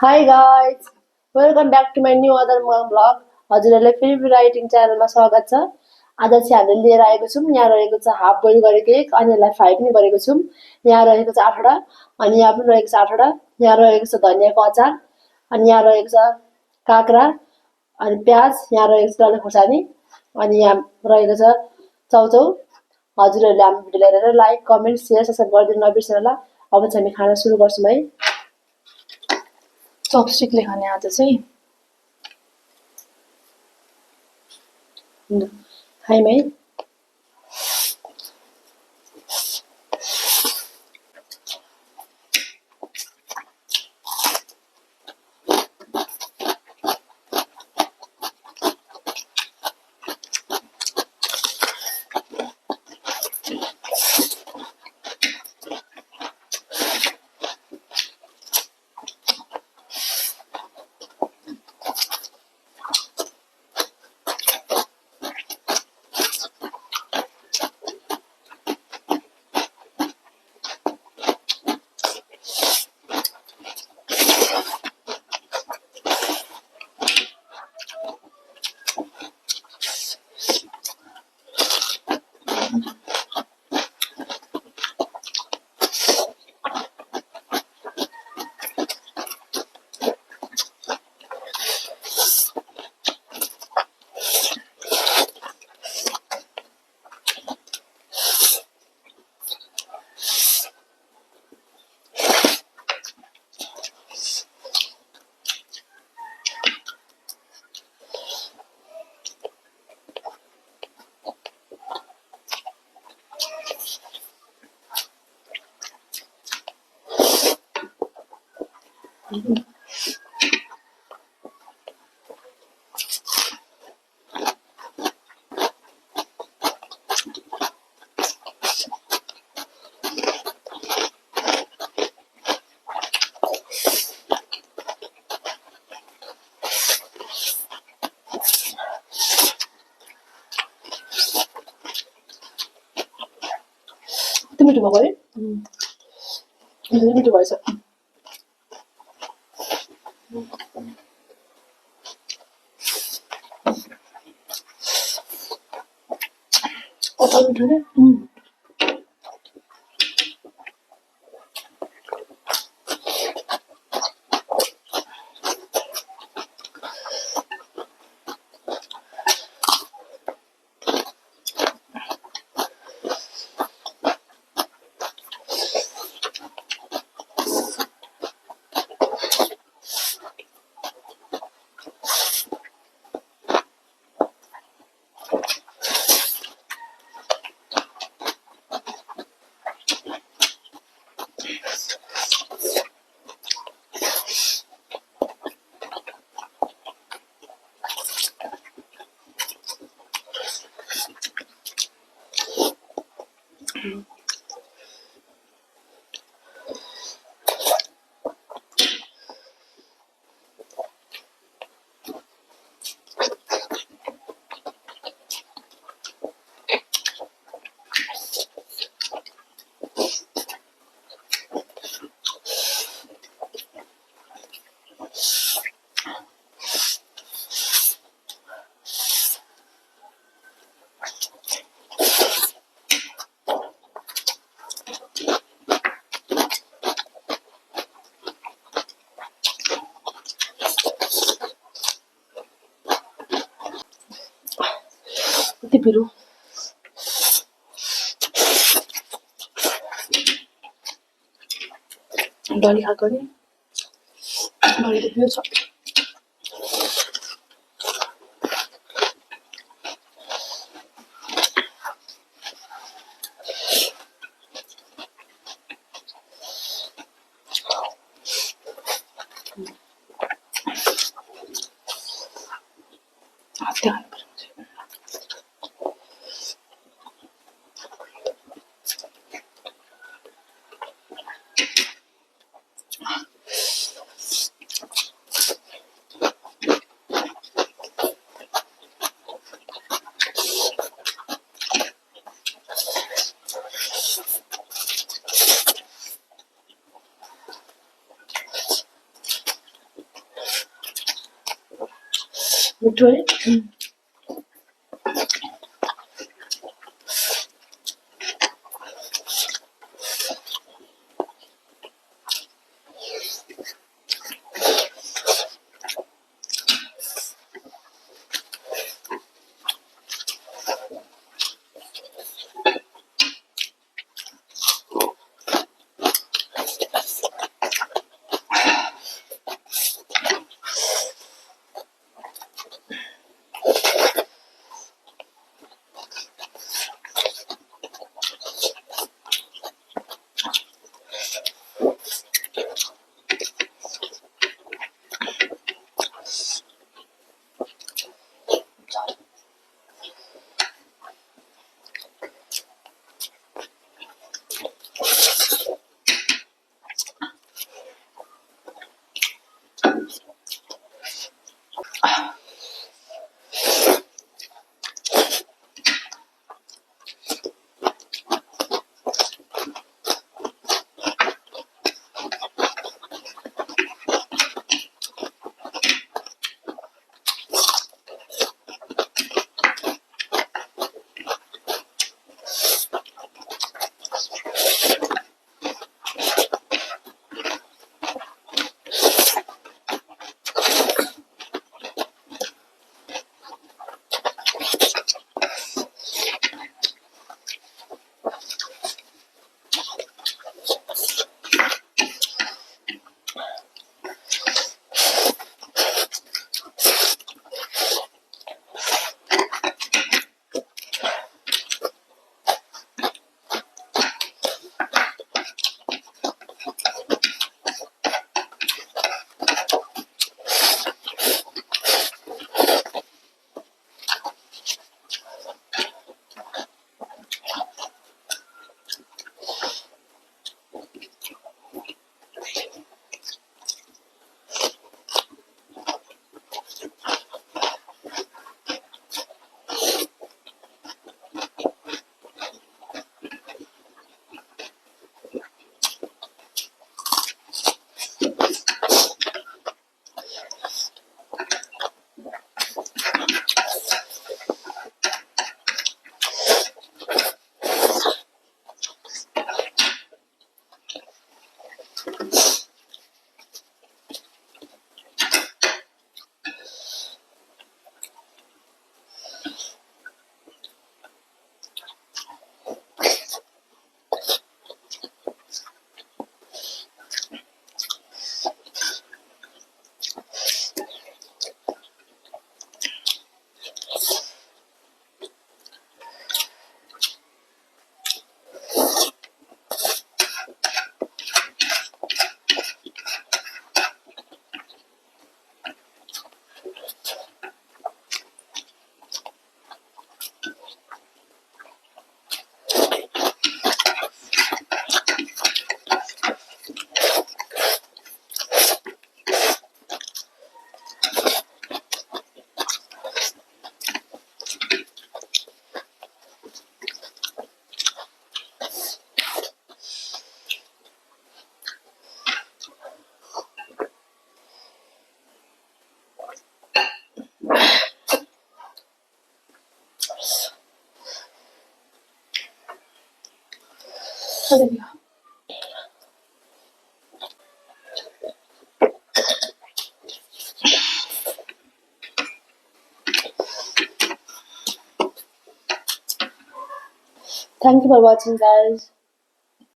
Hi guys, welcome back to my new other vlog. हजुरहरूलाई फेरि writing च्यानलमा स्वागत छ। आज चाहिँ हामीले लिएर आएको छौँ। यहाँ रहेको छ हाफ बोइल गरेको एक अनि यसलाई फ्राई पनि गरेको छौँ। यहाँ रहेको छ 8वटा अनि यहाँ पनि रहेको छ 8वटा। यहाँ रहेको छ धनियाको अचार अनि यहाँ रहेको छ काँक्रा अनि प्याज, यहाँ रहेको छ डल्ले खोर्सानी अनि यहाँ रहेको छ चाउचाउ। हजुरहरूले हाम्रो भिडियोलाई हेरेर लाइक, कमेन्ट, शेयर, सब्स्क्राइब गरिदिनु नबिर्सनु होला। अब चाहिँ हामी खाना सुरु गर्छौँ है। चपस्टिकले खाने आज चाहिँ खायौँ है। कति मिठो भएको है। मिठो भएछ। कता मिठो ने। कति पिरो। डली खाएको नि डली त पिरो छ। मिठो है Thank you for watching, guys.